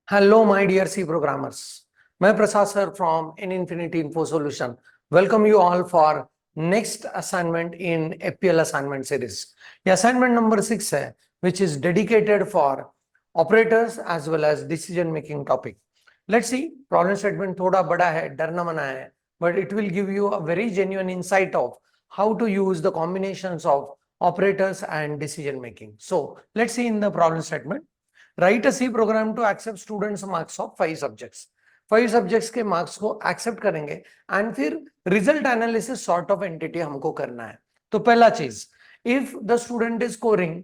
Hello, my dear C programmers. मैं प्रसाद sir from N Infinity Info Solution. Welcome you all for next assignment in FPL assignment series. ये assignment number 6 है, which is dedicated for operators as well as decision making topic. Let's see, problem statement थोड़ा बड़ा है, डरना मना है, but it will give you a very genuine insight of how to use the combinations of operators and decision making. So let's see in the problem statement. Write a C program to accept students marks of 5 subjects. 5 subjects के marks को accept करेंगे and फिर result analysis sort of entity हमको करना है। तो पहला चीज, if the student is scoring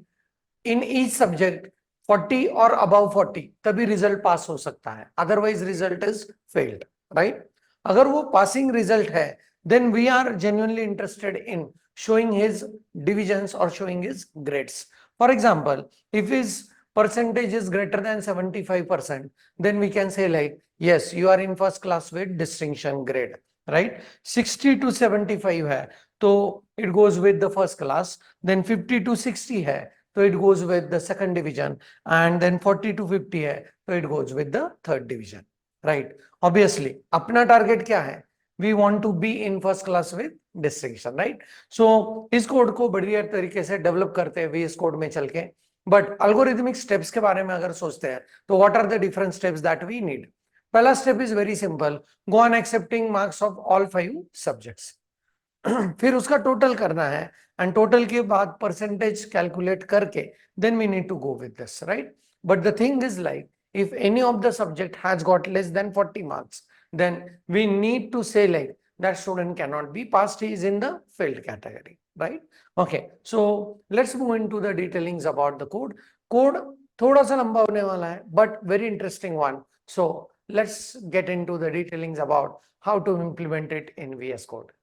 in each subject 40 और अबव 40 तभी रिजल्ट पास हो सकता है, otherwise result is failed, right. अगर वो पासिंग रिजल्ट है then we are genuinely interested in showing his divisions or showing his grades. For example, if his percentage is greater than 75%, then we can say like, yes, you are in first class with distinction grade, right? 60 to 75 है तो it goes with the first class, then 50 to 60 है तो it goes with the second division, and then 40 to 50 है तो it goes with the third division, right? Obviously अपना target क्या है? We want to be in first class with distinction, right? So इस code को बढ़िया तरीके से डेवलप करते हैं VS कोड में चल के, बट अल्गोरिथमिक स्टेप्स के बारे में अगर सोचते हैं तो what are the different steps that we need. पहला step is very simple, go on accepting marks of all 5 subjects. फिर उसका टोटल करना है एंड टोटल के बाद परसेंटेज कैलकुलेट करके then we need to go with this, right. But the thing is like, if any of the subject has got less than 40 marks, then we need to say like that student cannot be passed, he is in the failed category, right? Okay, so let's move into the detailings about the code. Code थोड़ा सा लंबा होने वाला है but very interesting one, so let's get into the detailings about how to implement it in VS Code.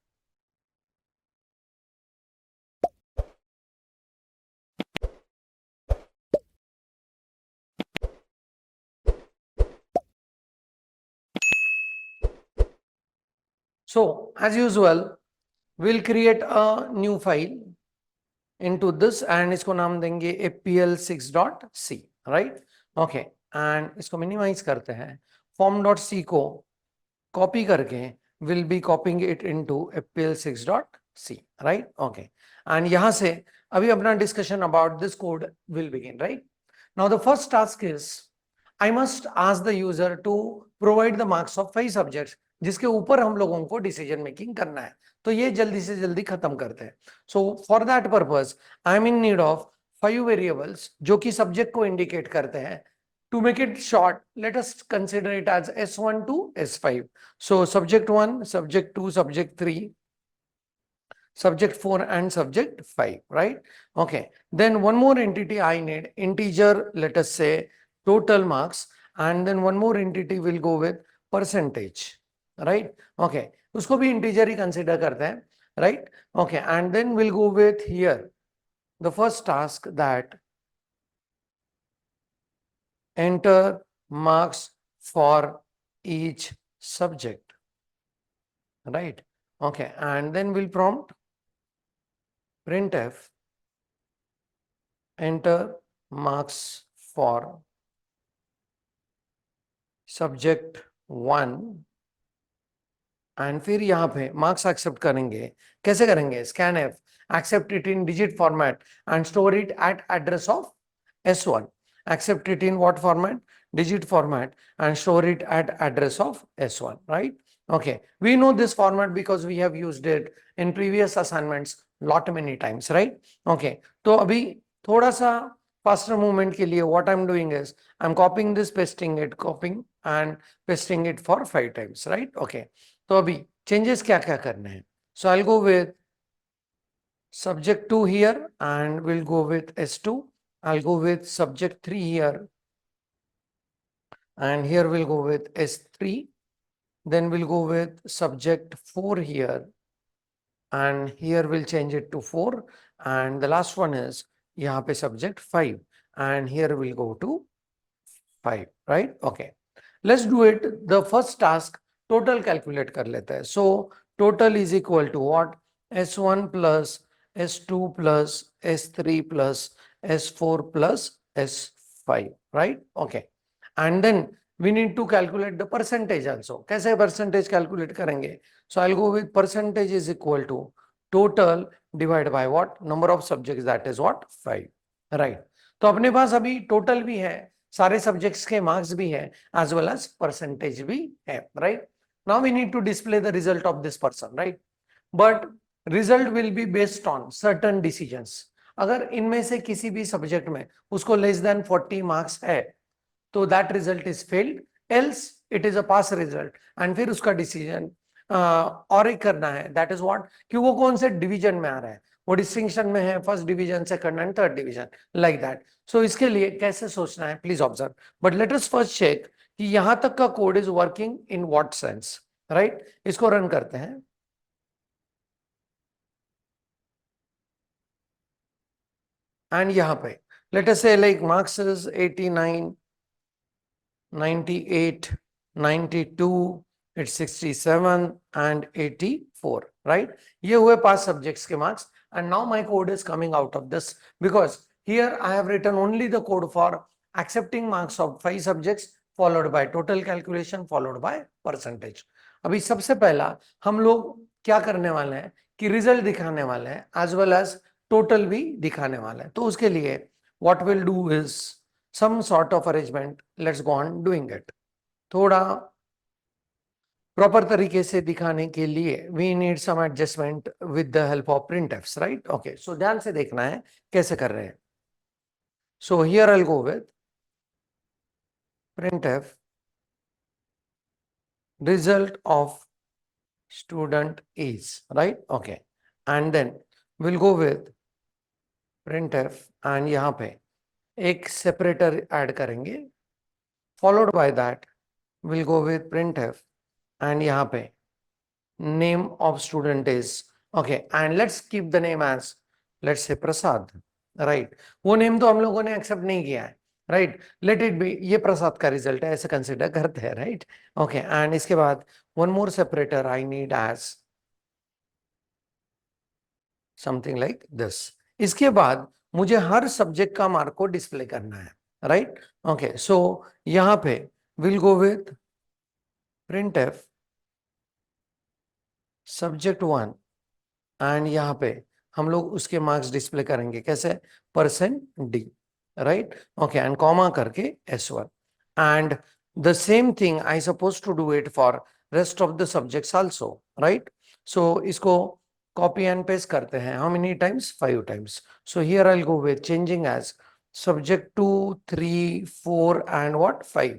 So as usual, we'll create a new file into this and इसको नाम देंगे fpl6.c, right? Okay, and इसको minimize करते हैं, form.c को copy करके will be copying it into fpl6.c, right? Okay, and यहाँ से अभी अपना discussion about this code will begin, right? Now the first task is I must ask the user to provide the marks of 5 subjects जिसके ऊपर हम लोगों को decision making करना है। तो ये जल्दी से जल्दी खत्म करते हैं। So for that purpose I am in need of 5 variables जो कि सब्जेक्ट को इंडिकेट करते हैं। To make it short, let us consider it as S1 to S5. So subject 1, subject 2, subject 3, subject 4 and subject 5, right? Okay, then one more entity I need, integer, let us say total marks, and then one more entity will go with percentage, right? Okay, उसको भी integer ही consider करते हैं, right? Okay, and then we'll go with here the first task that enter marks for each subject, right? Okay, and then we'll prompt printf enter marks for subject 1 and फिर यहाँ पे marks accept करेंगे। कैसे करेंगे? Scanf, accept it in digit format and store it at address of S1. Accept it in what format? Digit format, and store it at address of S1, right? Okay, we know this format because we have used it in previous assignments lot many times, right? Okay, तो अभी थोड़ा सा faster movement के लिए what I'm doing is I'm copying this, pasting it, copying and pasting it for 5 times, right? Okay, तो अभी changes क्या क्या करने हैं? So I'll go with subject 2 here and we'll go with S2. I'll go with subject 3 here and here we'll go with S3. Then we'll go with subject 4 here and here we'll change it to 4, and the last one is यहाँ पे subject 5 and here we'll go to 5, right? Okay, let's do it. The first task total calculate कर लेते हैं. So total is equal to what? S1 plus S2 plus S3 plus S4 plus S5, right? Okay, and then we need to calculate the percentage also. कैसे percentage calculate करेंगे? So I'll go with percentage is equal to total divided by what? Number of subjects, that is what? 5. Right. तो अपने पास अभी total भी है, सारे subjects के marks भी है, as well as percentage भी है. Right. Now we need to display the result of this person. Right. But result will be based on certain decisions. अगर इनमें से किसी भी सब्जेक्ट में उसको लेस देन 40 मार्क्स है तो that result is failed, else it is a pass result. And फिर उसका डिसीजन और एक करना है, दैट इज व्हाट, कि वो कौन से डिवीजन में आ रहा है, वो डिस्टिंक्शन में है, first division, second and third division, like that. So इसके लिए कैसे सोचना है, please observe. But let us first check कि यहां तक का code is working in what sense. Right, इसको रन करते हैं. एंड यहाँ पे let us say like marks is 89, 98, 92, it's 67 and 84, right? ये हुए पास subjects के marks, and now my code is coming out of this because here I have written only the code for accepting marks of 5 subjects followed by total calculation followed by percentage. अभी सबसे पहला हम लोग क्या करने वाले हैं कि रिजल्ट दिखाने वाले हैं as well as टोटल भी दिखाने वाले हैं. तो उसके लिए what we'll do is some sort of arrangement. Let's go on doing it. थोड़ा प्रॉपर तरीके से दिखाने के लिए we need some adjustment with the help of printfs, right? Okay, so ध्यान से देखना है कैसे कर रहे हैं. So here I'll go with printf result of student is, right? Okay, and then we'll go with printf and यहाँ पे एक separator ऐड करेंगे, followed by that we'll go with printf and यहाँ पे name of student is, okay, and let's keep the name as, let's say Prasad, right? वो name तो हम लोगों ने एक्सेप्ट नहीं किया है, राइट? लेट इट बी, ये प्रसाद का रिजल्ट है ऐसे कंसिडर करते हैं, राइट? ओके, एंड इसके बाद one more separator I need as something like this. इसके बाद मुझे हर सब्जेक्ट का मार्क को डिस्प्ले करना है, राइट? ओके, सो यहाँ पे will go with printf subject 1 and यहाँ पे हम लोग उसके मार्क्स डिस्प्ले करेंगे कैसे, percent d, right? Okay, and comma करके S1 and the same thing I suppose to do it for rest of the subjects also, right? सो इसको copy and paste करते हैं. How many times? 5 times. So here I will go with changing as subject 2, 3, 4 and what 5.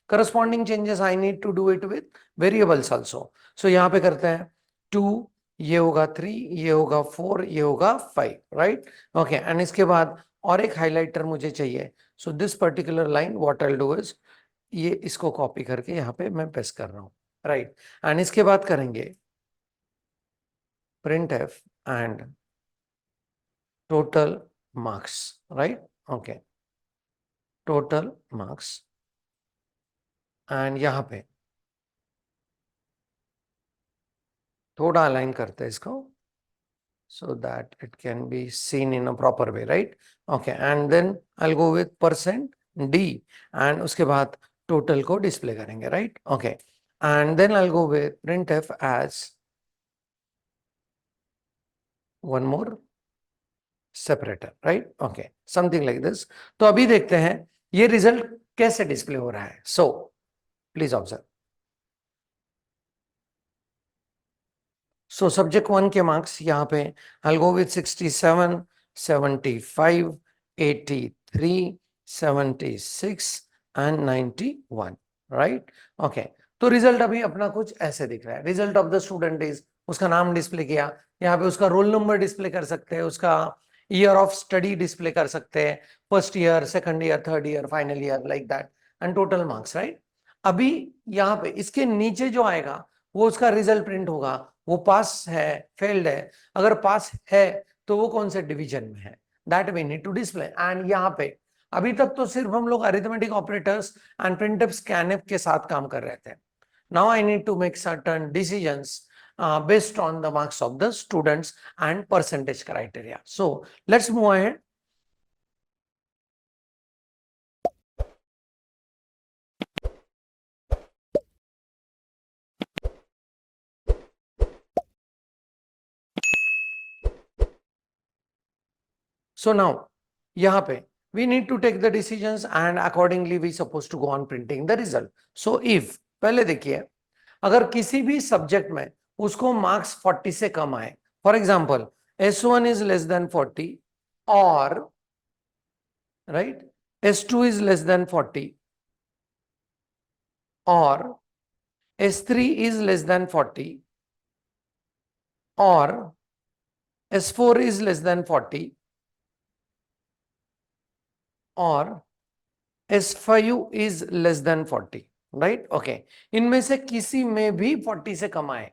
Corresponding changes I need to do it with variables also. So यहाँ पे करते हैं 2, ये होगा 3, ये होगा 4, ये होगा 5, राइट? ओके, एंड इसके बाद और एक हाइलाइटर मुझे चाहिए. So this particular line what I will do is, ये इसको कॉपी करके यहाँ पे मैं पेस्ट कर रहा हूँ, राइट? एंड इसके बाद करेंगे printf and total marks, right? Okay, total marks and यहाँ पे थोड़ा अलाइन करते हैं इसको so that it can be seen in a proper way, right? Okay, and then I'll go with percent D and उसके बाद total को display करेंगे, right? Okay, and then I'll go with printf as one more separator, right? Okay, something like this. तो अभी देखते हैं ये result कैसे display हो रहा है. So please observe. So subject 1 के मार्क्स यहाँ पे I'll go with 67, 75, 83, 76 and 91, right? Okay, तो रिजल्ट अभी अपना कुछ ऐसे दिख रहा है. Result of the student is, उसका नाम डिस्प्ले किया, यहाँ पे उसका रोल नंबर डिस्प्ले कर सकते हैं, उसका ईयर ऑफ स्टडी डिस्प्ले कर सकते हैं, first year, second year, third year, final year, like that, and total marks, right? अभी यहाँ पे इसके नीचे जो आएगा वो उसका रिजल्ट प्रिंट होगा, वो पास है, फेल्ड है. अगर पास है तो वो कौन से डिवीजन में है, that we need to display. And यहाँ पे अभी तक तो सिर्फ हम लोग arithmetic operators and printf scanf के साथ काम कर रहे थे. Now I need to make certain decisions based on the marks of the students and percentage criteria. So let's move ahead. So now यहाँ पे we need to take the decisions and accordingly we supposed to go on printing the result. So if पहले देखिए, अगर किसी भी subject में उसको marks 40 से कम आए, for example S1 is less than 40 or right S2 is less than 40 or S3 is less than 40 or S4 is less than 40 or S5 is less than 40, right? Okay. इनमें से किसी में भी 40 से कम आए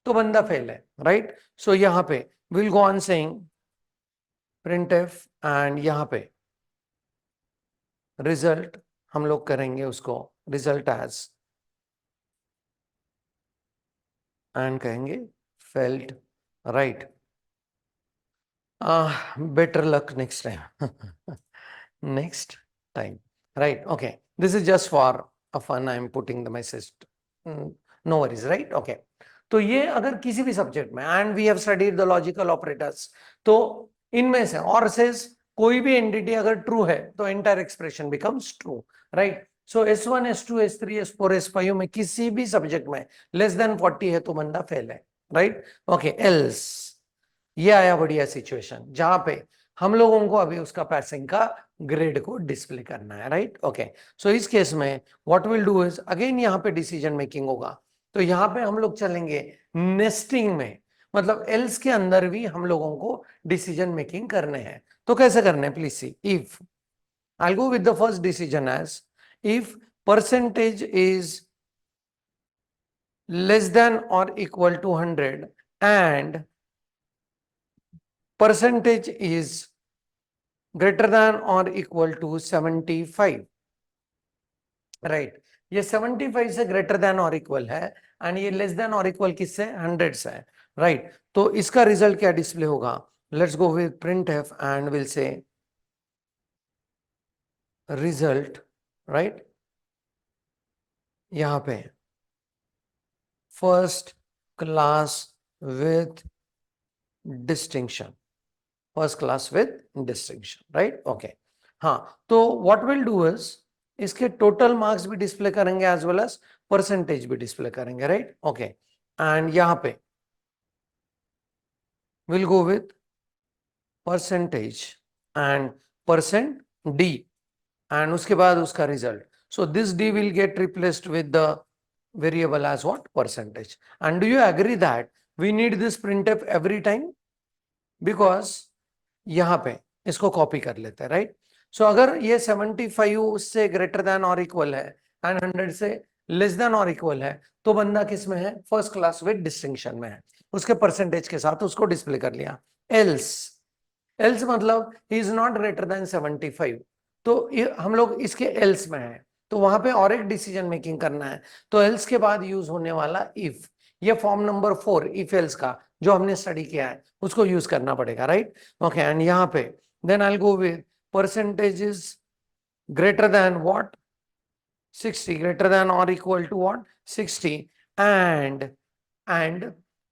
तो बंदा फेल है, right? So यहाँ पे we'll go on saying printf and यहाँ पे result हम लोग करेंगे उसको result as and कहेंगे felt right. Better luck next time. Next time, right? Okay, this is just for a fun. I'm putting the message. No worries, right? Okay. तो ये अगर किसी भी सब्जेक्ट में and we have studied the logical operators, तो इनमें से और सेज कोई भी एंटिटी अगर ट्रू है तो entire expression becomes true, right? So S1 S2 S3 S4 S5 में किसी भी सब्जेक्ट में लेस देन 40 है तो बंदा फेल है, राइट? ओके, एल्स ये आया बढ़िया सिचुएशन जहां पे हम लोगों को अभी उसका पासिंग का ग्रेड को डिस्प्ले करना है, राइट? ओके, सो इस केस में what will do is again यहाँ पे डिसीजन मेकिंग होगा, तो यहाँ पे हम लोग चलेंगे नेस्टिंग में, मतलब एल्स के अंदर भी हम लोगों को डिसीजन मेकिंग करने हैं। तो कैसे करने हैं, please see. If I go with the first decision as if percentage is less than और equal to 100 and percentage is greater than or equal to 75, right? ये 75 से ग्रेटर देन और इक्वल है एंड ये लेस देन और equal किससे, 100 से, right? तो इसका रिजल्ट क्या डिस्प्ले होगा? Let's go with print F and will say result, right? यहां पे first class with distinction, first class with distinction, right? Okay, हाँ, तो व्हाट विल डू इज इसके टोटल मार्क्स भी डिस्प्ले करेंगे एज वेल एज परसेंटेज भी display करेंगे, right? Okay, and यहां पे will go with percentage and percent D and उसके बाद उसका result, so this D will get replaced with the variable as what, percentage. And do you agree that we need this printf every time? Because यहां पे इसको copy कर लेते हैं, right? सो अगर ये 75 से ग्रेटर देन और इक्वल है एंड 100 से लेस देन और इक्वल है तो बंदा किस में है, फर्स्ट क्लास विद डिस्टिंक्शन में है, उसके परसेंटेज के साथ उसको डिस्प्ले कर लिया। एल्स, एल्स मतलब he is not greater than 75, तो हम लोग इसके एल्स में है, तो वहां पे और एक डिसीजन मेकिंग करना है, तो एल्स के बाद यूज होने वाला इफ, ये फॉर्म नंबर 4 इफ एल्स का जो हमने स्टडी किया है उसको यूज करना पड़ेगा, राइट? ओके, एंड यहाँ पे then I will go with percentage is greater than what, 60, greater than or equal to what, 60, and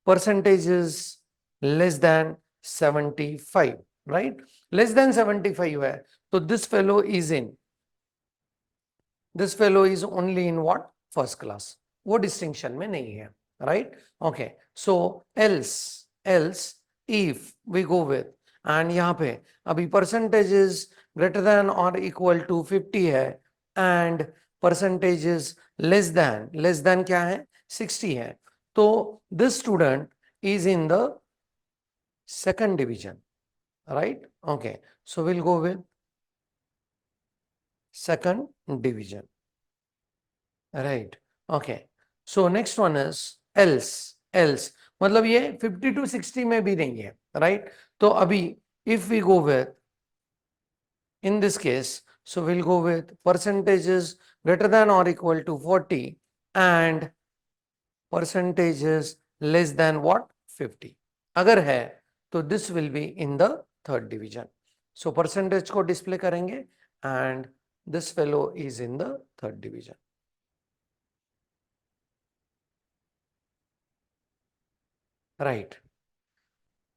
percentage is less than 75, right? Less than 75 है तो this fellow is in, this fellow is only in what, first class, वो distinction में नहीं है, right? Okay, so else if we go with, and यहाँ पे अभी percentage is greater than or equal to 50 है and percentage is less than क्या है, 60 है, तो this student is in the second division, right? Okay, so we'll go with second division, right? Okay, so next one is else मतलब ये 50 to 60 में भी नहीं है, right? तो अभी if we go with, in this case, so we'll go with percentages greater than or equal to 40 and percentages less than what, 50 अगर है तो this will be in the third division, so percentage को display करेंगे and this fellow is in the third division, right?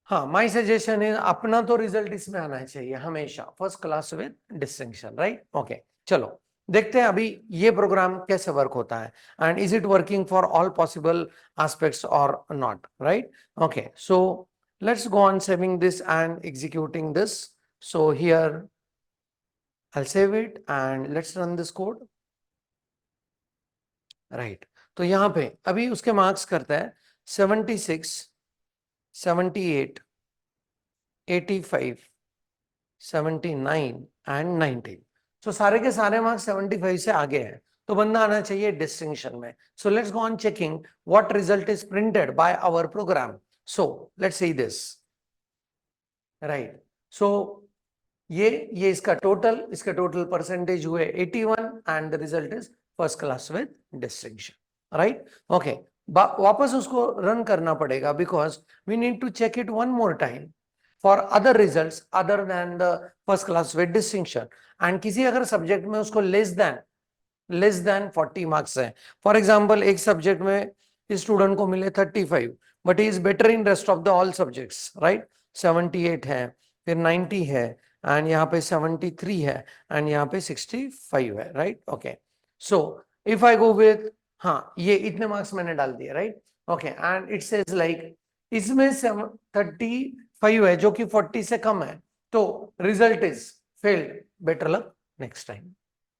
हाँ, my suggestion है अपना तो result इसमें आना चाहिए हमेशा, first class with distinction, right? Okay, चलो देखते हैं अभी ये प्रोग्राम कैसे वर्क होता है, and is it working for all possible aspects और not, right? Okay, so let's go on saving this and executing this. So here I'll save it and let's run this code. Right, तो यहाँ पे अभी उसके marks करता है 76, 78, 85, 79 and 19. सो सारे के सारे मार्क्स 75 से आगे हैं, तो बंदा आना चाहिए डिस्टिंक्शन में. So let's go on checking what result is printed by our program. So let's see this. Right, so ये इसका टोटल परसेंटेज हुए 81 and the result is first class with distinction, right? Okay, वापस उसको run करना पड़ेगा because we need to check it one more time for other results other than the first class with distinction. And किसी अगर subject में उसको less then 40 marks है, for example एक सब्जेक्ट में स्टूडेंट को मिले 35 but he is better in rest of the all subjects, right? 78 है, फिर 90 है, एंड यहाँ पे 73 है, एंड यहाँ पे 65 है, right? Okay, so if I go with, हाँ ये इतने मार्क्स मैंने डाल दिए, right? Okay, and it says like इसमें 35 है जो कि 40 से कम है, तो result is failed, better luck next time,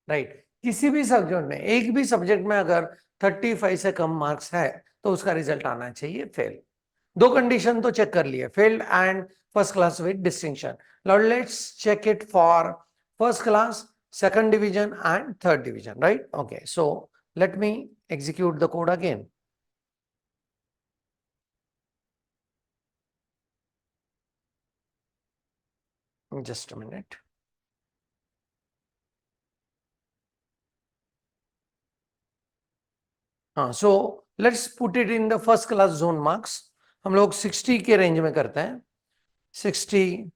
right? किसी भी सब्जेक्ट में, एक भी सब्जेक्ट में अगर 35 से कम मार्क्स है तो उसका रिजल्ट आना चाहिए फेल. दो कंडीशन तो चेक कर लिए, failed and first class with distinction. Now let's check it for first class, second division and third division, right? Okay, so let me execute the code again. Just a minute. हाँ, so let's put it in the first class zone marks. हम लोग 60 के range में करते हैं. 60,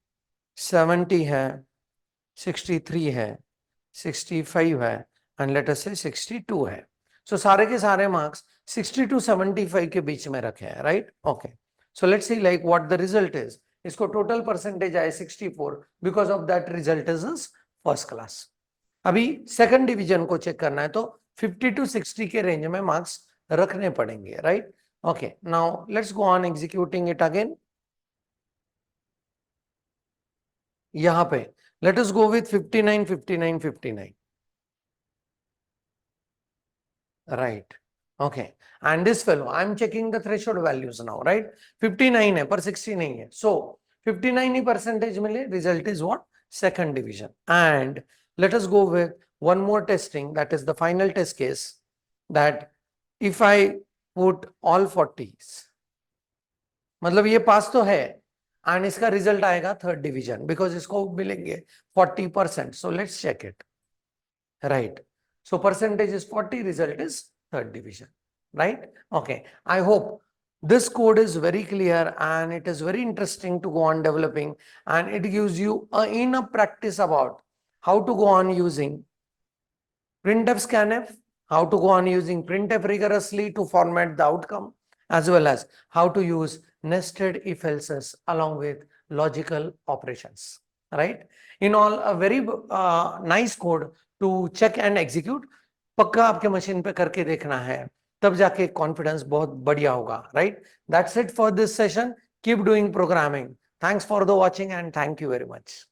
70 है, 63 है, 65 है, एंड लेट अस से 62 है. सो सारे के सारे मार्क्स 60 to 75 के बीच में रखे हैं, right? Okay, so let's C like what the result is. इसको टोटल परसेंटेज आए 64, because of that result is first class. अभी सेकंड डिवीजन को चेक करना है तो 50 to 60 के रेंज में मार्क्स रखने पड़ेंगे, right? Okay, now let's go on executing it again. यहां पे let us go with 59, 59, 59. Right. Okay. And this fellow, I'm checking the threshold values now, right? 59 है पर 60 नहीं है. So 59 ही percentage मिले, result is what? Second division. And let us go with one more testing, that is the final test case, that if I put all 40s, मतलब ये पास तो है, and इसका रिजल्ट आएगा थर्ड डिवीजन बिकॉज इसको मिलेंगे 40%. So let's check it. Right. So percentage is 40, result is third division, right? Okay. I hope this code is very clear and it is very interesting to go on developing, and it gives you enough practice about how to go on using printf scanf, how to go on using printf rigorously to format the outcome, as well as how to use nested if else's along with logical operations, right? In all, a very nice code to check and execute. पक्का आपके machine पे करके देखना है, तब जाके confidence बहुत बढ़िया होगा, right? That's it for this session. Keep doing programming. Thanks for the watching and thank you very much.